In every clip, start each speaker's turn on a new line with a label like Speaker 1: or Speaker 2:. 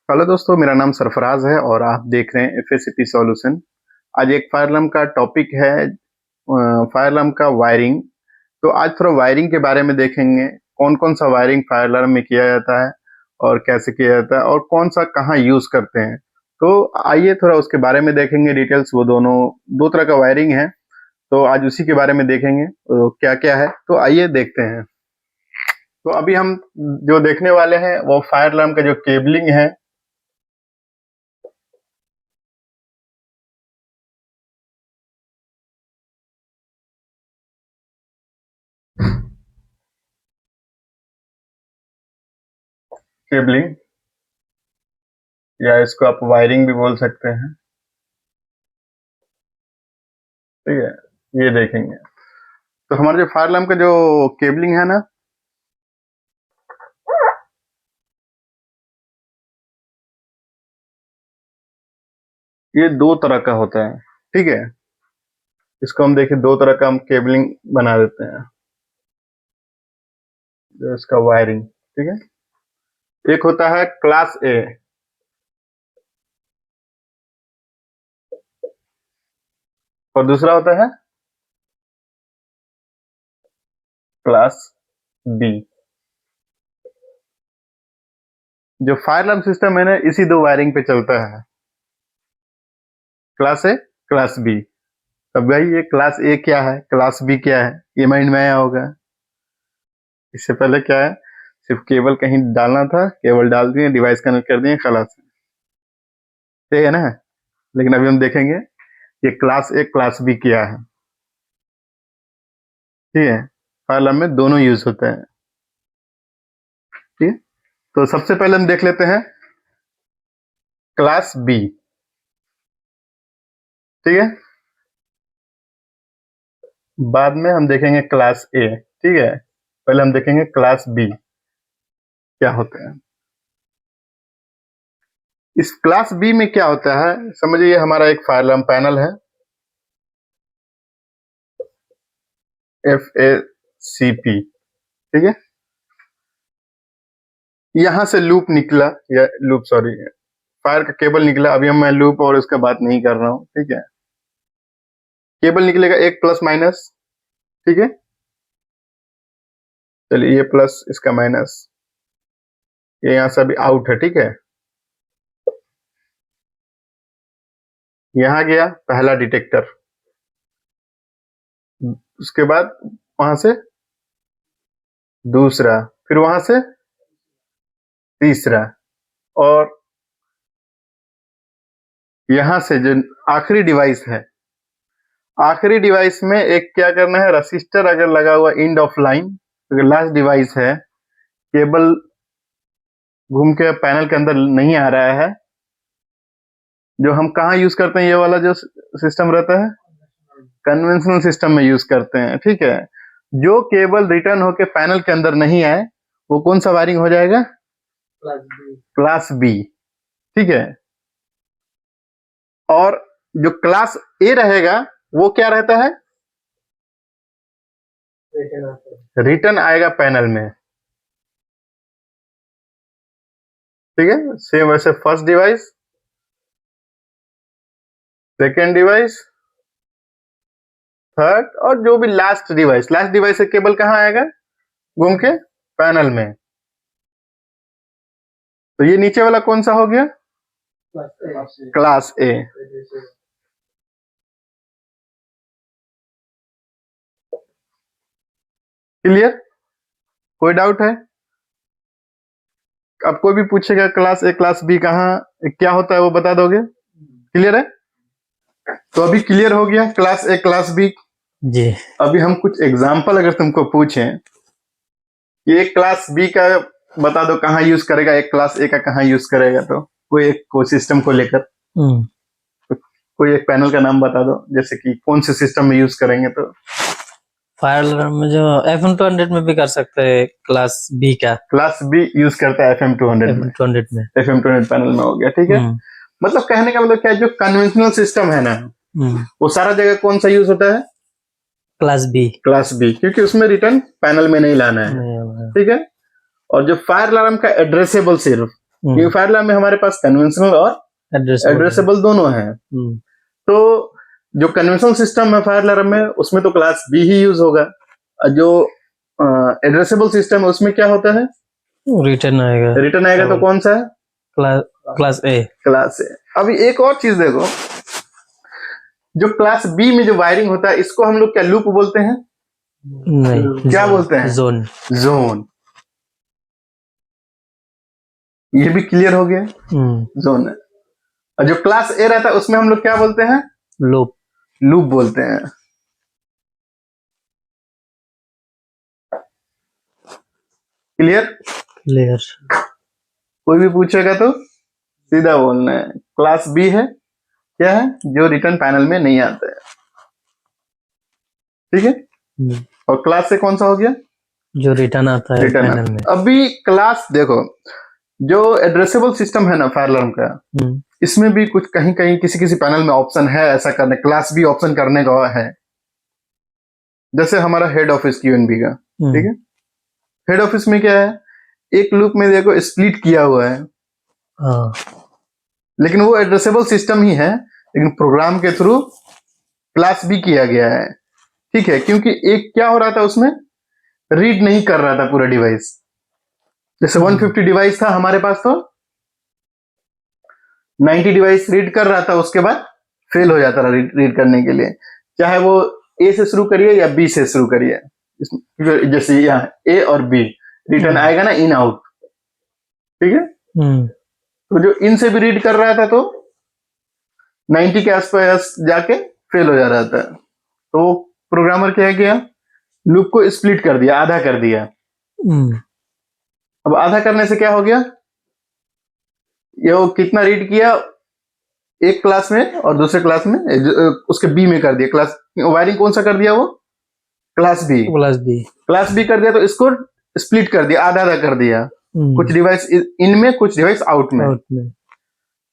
Speaker 1: Hello दोस्तों, मेरा नाम सरफराज है और आप देख रहे हैं एफएससीपी सॉल्यूशन। आज एक फायर अलार्म का टॉपिक है, फायर अलार्म का वायरिंग। तो आज थोड़ा वायरिंग के बारे में देखेंगे, कौन कौन सा वायरिंग फायर अलार्म में किया जाता है और कैसे किया जाता है और कौन सा कहाँ यूज करते हैं। तो आइए थोड़ा उसके बारे में देखेंगे डिटेल्स। वो दोनों दो तरह का वायरिंग है, तो आज उसी के बारे में देखेंगे तो क्या क्या है। तो आइए देखते हैं। तो अभी हम जो देखने वाले हैं वो फायर अलार्म का जो केबलिंग है। केबलिंग या इसको आप वायरिंग भी बोल सकते हैं, ठीक है। ये देखेंगे तो हमारे जो फायर अलार्म का जो केबलिंग है ना, ये दो तरह का होता है, ठीक है। इसको हम देखें, दो तरह का हम केबलिंग बना देते हैं, जो इसका वायरिंग, ठीक है। एक होता है क्लास ए और दूसरा होता है क्लास बी। जो फायर अलार्म सिस्टम है ना, इसी दो वायरिंग पे चलता है, क्लास ए क्लास बी। अब भाई ये क्लास ए क्या है, क्लास बी क्या है, ये माइंड में आया होगा। इससे पहले क्या है, सिर्फ केबल कहीं डालना था, केबल डाल दिए, डिवाइस कनेक्ट कर दिए, खलास, ठीक है ना। लेकिन अभी हम देखेंगे ये क्लास ए क्लास बी क्या है, ठीक है। फायर अलार्म में दोनों यूज होते हैं, ठीक है। तो सबसे पहले हम देख लेते हैं क्लास बी, ठीक है। बाद में हम देखेंगे क्लास ए, ठीक है। पहले हम देखेंगे क्लास बी क्या होते हैं। इस क्लास बी में क्या होता है, समझिए ये हमारा एक फायर अलार्म पैनल है, FACP, ठीक है। यहां से लूप निकला, या लूप सॉरी, फायर का केबल निकला। अभी हम मैं लूप और उसका बात नहीं कर रहा हूं, ठीक है। केबल निकलेगा एक प्लस माइनस, ठीक है। चलिए ये प्लस, इसका माइनस, ये यहां से अभी आउट है, ठीक है। यहां गया पहला डिटेक्टर, उसके बाद वहां से दूसरा, फिर वहां से तीसरा, और यहां से जो आखिरी डिवाइस है, आखिरी डिवाइस में एक क्या करना है, रसिस्टर अगर लगा हुआ एंड ऑफ लाइन, अगर लास्ट डिवाइस है, केबल घूम के पैनल के अंदर नहीं आ रहा है, जो हम कहाँ यूज करते हैं, ये वाला जो सिस्टम रहता है कन्वेंशनल सिस्टम में यूज करते हैं, ठीक है। जो केबल रिटर्न होके पैनल के अंदर नहीं आए, वो कौन सा वायरिंग हो जाएगा, क्लास बी, ठीक है। और जो क्लास ए रहेगा वो क्या रहता है, रिटर्न आएगा पैनल में, ठीक है। सेम वैसे first device, second device, third, और जो भी लास्ट डिवाइस, लास्ट डिवाइस से केबल कहाँ आएगा, घूम के पैनल में। तो ये नीचे वाला कौन सा हो गया, क्लास ए। क्लियर, कोई डाउट है। अब कोई भी पूछेगा क्लास ए क्लास बी कहाँ क्या होता है, वो बता दोगे, क्लियर है। तो अभी क्लियर हो गया क्लास ए क्लास बी जी। अभी हम कुछ एग्जांपल अगर तुमको पूछें, ये क्लास बी का बता दो कहाँ यूज करेगा, एक क्लास ए का कहाँ यूज करेगा, तो कोई सिस्टम को लेकर तो कोई एक पैनल का नाम बता दो, जैसे कि कौन से सिस्टम में यूज करेंगे। तो
Speaker 2: फायर अलार्म में जो FM200 में भी कर सकते हैं, क्लास बी का,
Speaker 1: क्लास बी यूज करता है FM200 में, FM200 पैनल में हो गया, ठीक है। मतलब कहने का मतलब क्या है, जो कन्वेंशनल सिस्टम है ना, वो सारा जगह कौन सा यूज होता है,
Speaker 2: क्लास बी,
Speaker 1: क्लास बी, क्योंकि उसमें रिटर्न पैनल में नहीं लाना है, ठीक है। और जो फायर अलार्म का एड्रेसेबल सिर्फ क्योंकि फायर अलार्म में हमारे पास कन्वेंशनल और एड्रेसेबल दोनों हैं। तो जो कन्वेंशनल सिस्टम है फायर अलार्म में, उसमें तो क्लास बी ही यूज होगा। जो एड्रेसेबल सिस्टम है उसमें क्या होता है,
Speaker 2: रिटर्न आएगा।
Speaker 1: तो कौन सा है,
Speaker 2: क्लास ए।
Speaker 1: अभी एक और चीज देखो, जो क्लास बी में जो वायरिंग होता है इसको हम लोग क्या लूप बोलते हैं?
Speaker 2: नहीं,
Speaker 1: क्या बोलते हैं? जोन। ये भी क्लियर हो गया, जोन है। और जो क्लास ए रहता है उसमें हम लोग क्या बोलते हैं? लूप बोलते हैं। क्लियर? कोई भी पूछेगा तो सीधा बोलना है, क्लास बी है, क्या है, जो रिटर्न पैनल में नहीं आता है। ठीक है। और क्लास से कौन सा हो गया,
Speaker 2: जो रिटर्न आता है पैनल में।
Speaker 1: अभी क्लास देखो, जो एड्रेसेबल सिस्टम है ना फायर अलार्म का, इसमें भी कुछ कहीं कहीं किसी किसी पैनल में ऑप्शन है ऐसा करने, क्लास बी ऑप्शन करने का है। जैसे हमारा हेड ऑफिस क्यूएनबी का, ठीक है, हेड ऑफिस में क्या है, एक लूप में देखो स्प्लिट किया हुआ है, लेकिन वो एड्रेसेबल सिस्टम ही है, लेकिन प्रोग्राम के थ्रू क्लास बी किया गया है। ठीक है, क्योंकि एक क्या हो रहा था उसमें, रीड नहीं कर रहा था पूरा डिवाइस। जैसे 150 डिवाइस था हमारे पास, तो 90 डिवाइस रीड कर रहा था, उसके बाद फेल हो जाता रहा रीड करने के लिए, चाहे वो ए से शुरू करिए या बी से शुरू करिए। जैसे यहाँ ए और बी रिटर्न आएगा ना, इन आउट, ठीक है। तो जो इन से भी रीड कर रहा था तो 90 के आसपास जाके फेल हो जा रहा था। तो प्रोग्रामर क्या किया, लूप को स्प्लिट कर दिया, आधा कर दिया। अब आधा करने से क्या हो गया, ये वो कितना रीड किया एक क्लास में और दूसरे क्लास में उसके बी में कर दिया, क्लास वायरिंग कौन सा कर दिया, वो क्लास बी कर दिया। तो इसको स्प्लिट कर दिया, आधा आधा कर दिया, कुछ डिवाइस इन में कुछ डिवाइस आउट में।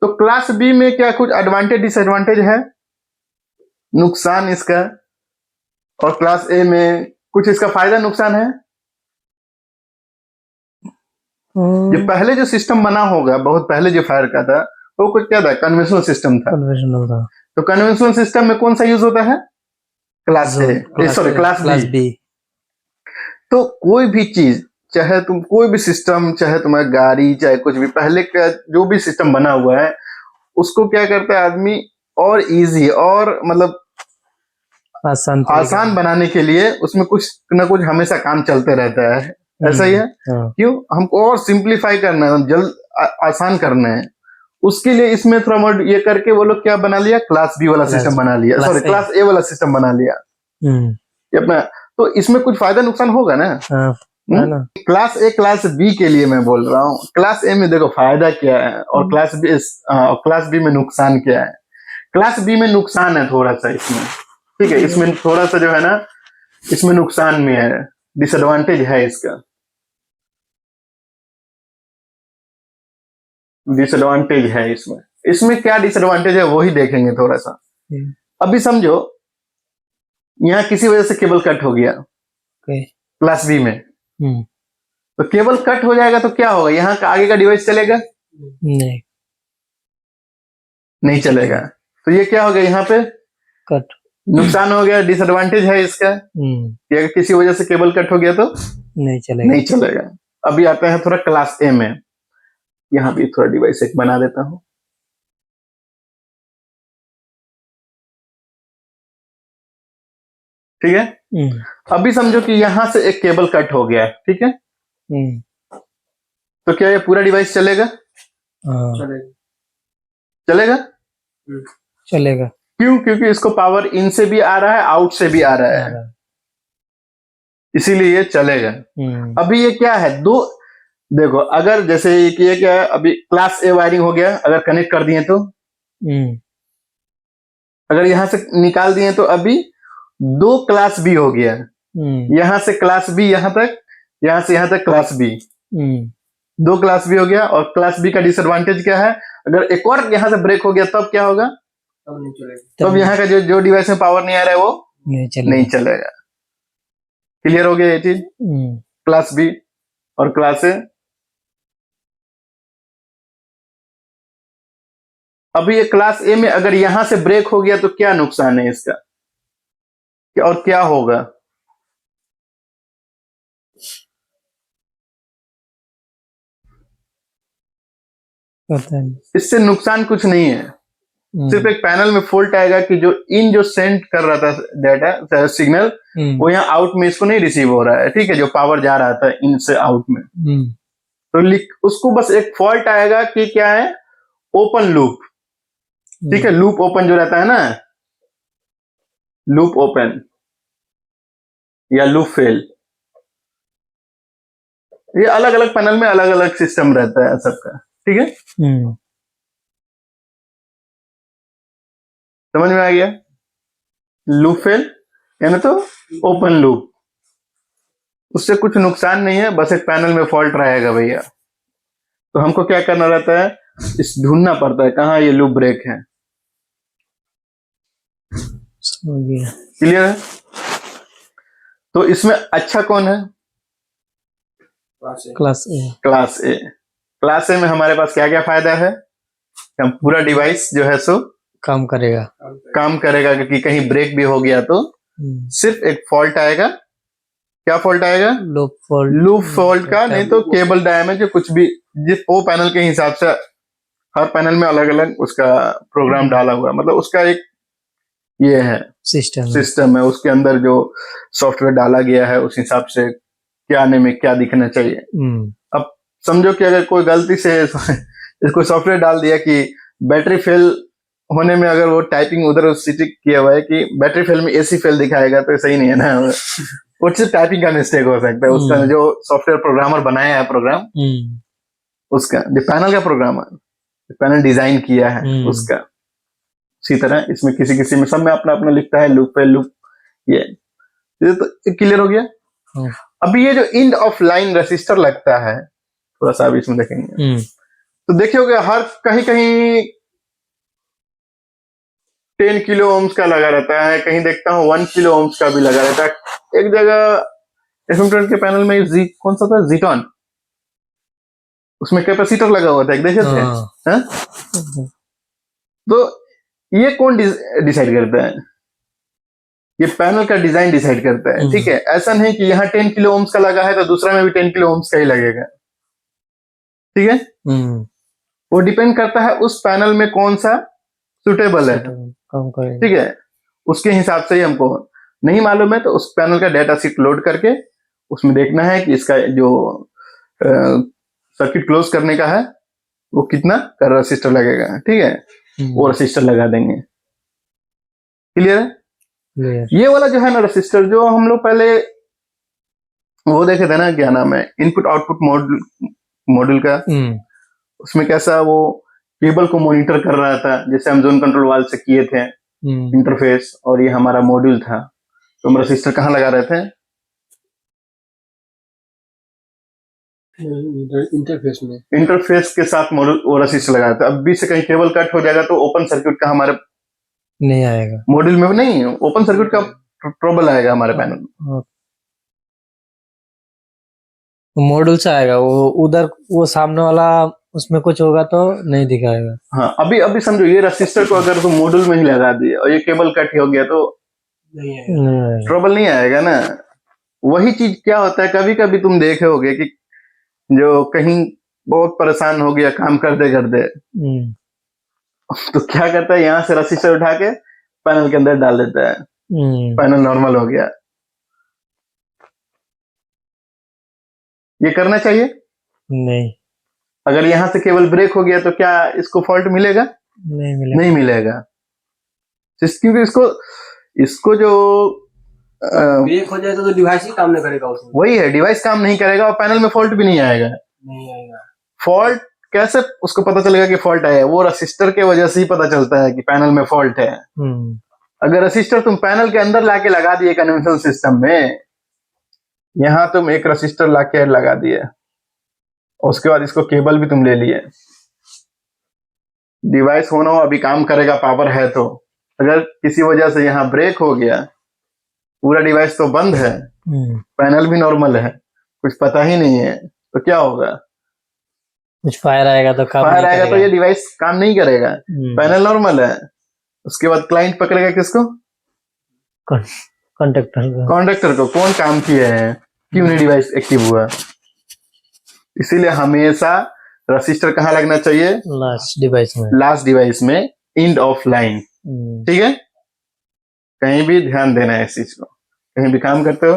Speaker 1: तो क्लास बी में क्या कुछ एडवांटेज डिसएडवांटेज है, नुकसान इसका, और क्लास ए में कुछ इसका फायदा नुकसान है। ये पहले जो सिस्टम बना होगा, बहुत पहले जो फायर का था, वो कुछ क्या था, कन्वेंशनल सिस्टम था। तो कन्वेंशनल सिस्टम में कौन सा यूज होता है, क्लास बी। तो कोई भी चीज, चाहे तुम कोई भी सिस्टम, चाहे तुम्हारी गाड़ी, चाहे कुछ भी, पहले का जो भी सिस्टम बना हुआ है उसको क्या करता है आदमी, और इजी और मतलब आसान बनाने के लिए उसमें कुछ ना कुछ हमेशा काम चलते रहता है। ऐसा ही है, क्यों, हमको और सिंप्लीफाई करना है, जल्द आसान करना है, उसके लिए इसमें थोड़ा मोड ये करके वो लोग क्या बना लिया, क्लास बी वाला सिस्टम बना लिया, सॉरी क्लास ए वाला सिस्टम बना लिया। ये अपना, तो इसमें कुछ फायदा नुकसान होगा ना। क्लास ए क्लास बी के लिए मैं बोल रहा हूँ, क्लास ए में देखो फायदा क्या है, और क्लास बी में नुकसान क्या है। क्लास बी में नुकसान है थोड़ा सा इसमें, ठीक है, इसमें थोड़ा सा जो है ना, इसमें नुकसान में है, डिसएडवांटेज है इसका, डिसएडवांटेज है इसमें क्या डिसएडवांटेज है वही देखेंगे थोड़ा सा। अभी समझो यहाँ किसी वजह से केबल कट हो गया क्लास बी में, तो केबल कट हो जाएगा तो क्या होगा, यहाँ का आगे का डिवाइस चलेगा, नहीं चलेगा। तो ये क्या हो गया, यहाँ पे कट, नुकसान हो गया, डिसएडवांटेज है इसका, कि अगर किसी वजह से केबल कट हो गया तो नहीं चलेगा। अभी आते हैं थोड़ा क्लास ए में, यहाँ भी थोड़ा डिवाइस एक बना देता हूं, ठीक है। अभी समझो कि यहां से एक केबल कट हो गया, ठीक है, तो क्या ये पूरा डिवाइस चलेगा? चलेगा। क्यों? क्योंकि इसको पावर इन से भी आ रहा है, आउट से भी आ रहा है, इसीलिए ये चलेगा। अभी ये क्या है, दो देखो, अगर जैसे ये क्या है, अभी क्लास ए वायरिंग हो गया, अगर कनेक्ट कर दिए तो, अगर यहां से निकाल दिए तो अभी दो क्लास बी हो गया, यहां से क्लास बी यहां तक, यहां से यहां तक क्लास बी, दो क्लास बी हो गया। और क्लास बी का डिसएडवांटेज क्या है, अगर एक और यहां से ब्रेक हो गया तब क्या होगा, तब यहाँ का जो डिवाइस में पावर नहीं आ रहा है वो नहीं चलेगा। क्लियर हो गया ये चीज, क्लास बी और क्लास ए। अभी ये क्लास ए में अगर यहां से ब्रेक हो गया तो क्या नुकसान है इसका, और क्या होगा?
Speaker 2: पता नहीं।
Speaker 1: इससे नुकसान कुछ नहीं है, सिर्फ एक पैनल में फॉल्ट आएगा कि जो सेंड कर रहा था डाटा सिग्नल, वो यहाँ आउट में इसको नहीं रिसीव हो रहा है, ठीक है, जो पावर जा रहा था इन से आउट में, तो उसको बस एक फॉल्ट आएगा कि क्या है, ओपन लूप, ठीक है, लूप ओपन जो रहता है ना, लूप ओपन या लूप फेल, ये अलग अलग पैनल में अलग अलग सिस्टम रहता है सबका, ठीक है। समझ में आ गया? लूप फेल यानी तो ओपन लूप, उससे कुछ नुकसान नहीं है, बस एक पैनल में फॉल्ट रहेगा भैया। तो हमको क्या करना रहता है, इस ढूंढना पड़ता है कहाँ ये लूप ब्रेक है। क्लियर है? तो इसमें अच्छा कौन है?
Speaker 2: क्लास ए।
Speaker 1: क्लास ए। क्लास ए में हमारे पास क्या क्या फायदा है? हम पूरा डिवाइस जो है सो
Speaker 2: काम करेगा
Speaker 1: क्योंकि कहीं ब्रेक भी हो गया तो सिर्फ एक फॉल्ट आएगा। क्या फॉल्ट आएगा? लूप फॉल्ट का, नहीं तो केबल डैमेज, जो कुछ भी जिस वो पैनल के हिसाब से, हर पैनल में अलग अलग उसका प्रोग्राम डाला हुआ, मतलब उसका एक ये है सिस्टम है, उसके अंदर जो सॉफ्टवेयर डाला गया है उस हिसाब से क्या आने में क्या दिखना चाहिए। अब समझो कि अगर कोई गलती से इसको सॉफ्टवेयर डाल दिया कि बैटरी फेल होने में, अगर वो टाइपिंग उधर सिटी किया हुआ है कि बैटरी फेल में एसी फेल दिखाएगा, तो सही नहीं है ना, वो सिर्फ टाइपिंग का मिस्टेक हो सकता है, उसका जो सॉफ्टवेयर प्रोग्रामर बनाया है प्रोग्राम, उसका जो पैनल का प्रोग्रामर पैनल डिजाइन किया है उसका। इसी तरह इसमें किसी में सब में अपना अपना लिखता है लूप पे लूप। ये तो क्लियर हो गया। अभी ये जो एंड ऑफ लाइन रेसिस्टर लगता है, थोड़ा सा अभी इसमें देखेंगे तो देखिए हर कहीं 10 किलो ओम्स का लगा रहता है, कहीं देखता हूँ 1 किलो ओम्स का भी लगा रहता है। एक जगह FM20 के पैनल में कौन सा था, जीटॉन, उसमें कैपेसिटर लगा हुआ था, एक देखे थे। तो ये कौन डिसाइड करता है? ये पैनल का डिजाइन डिसाइड करता है, ठीक है। ऐसा नहीं कि यहाँ 10 किलो ओम्स का लगा है तो दूसरा में भी 10 किलो ओम्स का ही लगेगा, ठीक है। वो डिपेंड करता है उस पैनल में कौन सा सुटेबल है, ठीक है, उसके हिसाब से ही। हमको नहीं मालूम है तो उस पैनल का डेटा शीट लोड करके उसमें देखना है कि इसका जो सर्किट क्लोज करने का है वो कितना का रेसिस्टर लगेगा, ठीक है, वो रेसिस्टर लगा देंगे। क्लियर है? ये वाला जो है ना रेसिस्टर, जो हम लोग पहले वो देखे थे ना, क्या नाम है, इनपुट आउटपुट मॉड्यूल का, उसमें कैसा वो केबल को मॉनिटर कर रहा था, जैसे हम जोन कंट्रोल वाल से किए थे इंटरफेस, और ये हमारा मॉड्यूल था। तो हम रेसिस्टर कहाँ लगा रहे थे? इंटरफेस के साथ मॉड्यूल वो रेसिस्टर लगाया था। अब बीच से कहीं केबल कट हो जाएगा तो ओपन सर्किट का हमारे
Speaker 2: नहीं आएगा,
Speaker 1: मॉड्यूल में नहीं, ओपन सर्किट का ट्रबल आएगा हमारे पैनल में।
Speaker 2: मॉड्यूल से आएगा वो, उधर वो सामने वाला उसमें कुछ होगा तो नहीं दिखाएगा।
Speaker 1: हाँ, अभी समझो ये रेसिस्टर को अगर तुम मॉड्यूल में ही लगा दिए और ये केबल कट हो गया तो ट्रबल नहीं आएगा ना। वही चीज क्या होता है, कभी कभी तुम देखे होगे कि जो कहीं बहुत परेशान हो गया काम करते करते, तो क्या करता है, यहाँ से रेसिस्टर उठा के पैनल के अंदर डाल देता है, पैनल नॉर्मल हो गया। ये करना चाहिए
Speaker 2: नहीं।
Speaker 1: अगर यहाँ से केबल ब्रेक हो गया तो क्या इसको फॉल्ट मिलेगा? नहीं मिलेगा, क्योंकि इसको जो
Speaker 3: ब्रेक हो जाए तो डिवाइस ही काम नहीं करेगा उसमें।
Speaker 1: वही है, डिवाइस काम नहीं करेगा और पैनल में फॉल्ट भी नहीं आएगा। फॉल्ट कैसे उसको पता चलेगा कि फॉल्ट आया? वो रेसिस्टर के वजह से ही पता चलता है कि पैनल में फॉल्ट है। अगर रेसिस्टर तुम पैनल के अंदर लाके लगा दिए कन्वेंशनल सिस्टम में, यहां तुम एक रेसिस्टर लाके लगा दिए, उसके बाद इसको केबल भी तुम ले लिए, डिवाइस होना हो अभी काम करेगा, पावर है तो। अगर किसी वजह से यहाँ ब्रेक हो गया, पूरा डिवाइस तो बंद है, पैनल भी नॉर्मल है, कुछ पता ही नहीं है, तो क्या होगा?
Speaker 2: कुछ फायर आएगा तो काम
Speaker 1: फायर
Speaker 2: नहीं
Speaker 1: आएगा तो
Speaker 2: करेगा।
Speaker 1: ये डिवाइस काम नहीं करेगा।
Speaker 2: हम्म,
Speaker 1: पैनल नॉर्मल है। उसके बाद क्लाइंट पकड़ेगा किसको?
Speaker 2: कॉन्ट्रैक्टर को।
Speaker 1: कॉन्डक्टर को। कौन काम किए हैं, क्यों नहीं डिवाइस एक्टिव हुआ। इसीलिए हमेशा रजिस्टर कहाँ लगना चाहिए?
Speaker 2: लास्ट डिवाइस में।
Speaker 1: लास्ट डिवाइस में, एंड ऑफ लाइन। ठीक है, कहीं भी ध्यान देना है इस चीज को। कहीं भी काम करते हो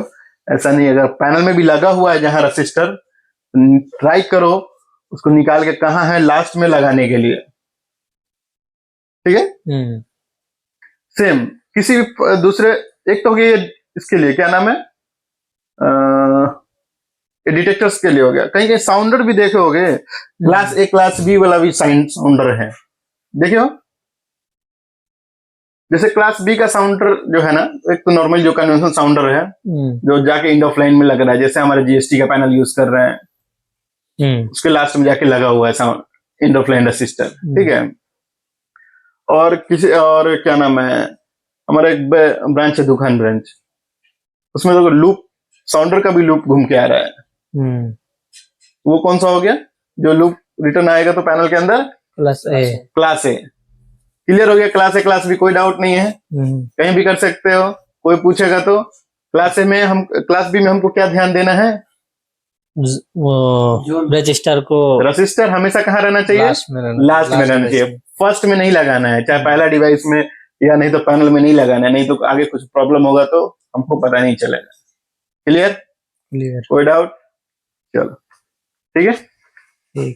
Speaker 1: ऐसा नहीं, अगर पैनल में भी लगा हुआ है जहां रजिस्टर, ट्राई करो उसको निकाल के कहाँ है लास्ट में लगाने के लिए। ठीक है, सेम किसी भी दूसरे, एक तो हो गया ये इसके लिए, क्या नाम है, डिटेक्टर्स के लिए हो गया। कहीं कहीं साउंडर भी देखे होगे, क्लास ए क्लास बी वाला भी साउंडर है, देखे हो। जैसे क्लास बी का साउंडर जो है ना, एक तो नॉर्मल जो कन्वेंशनल साउंडर है जो जाके एंड ऑफ लाइन में लग रहा है, जैसे हमारे जीएसटी का पैनल यूज कर रहे हैं, उसके लास्ट में जाके लगा हुआ है sound, end of line register. ठीक है, और किसी और क्या नाम है, हमारा एक ब्रांच है दुकान ब्रांच, उसमें तो लूप साउंडर का भी लूप घूम के आ रहा है। वो कौन सा हो गया, जो लूप रिटर्न आएगा तो पैनल के अंदर क्लास ए। क्लियर हो गया, क्लास ए क्लास बी, कोई डाउट नहीं है, कहीं भी कर सकते हो। कोई पूछेगा तो क्लास ए में हम, क्लास बी में हमको क्या ध्यान देना है,
Speaker 2: वो रजिस्टर को,
Speaker 1: रजिस्टर हमेशा कहाँ रहना चाहिए? लास्ट में रहना चाहिए, फर्स्ट में नहीं लगाना है, चाहे पहला डिवाइस में या नहीं तो पैनल में नहीं लगाना है, नहीं तो आगे कुछ प्रॉब्लम होगा तो हमको पता नहीं चलेगा। क्लियर? कोई डाउट? चलो ठीक है।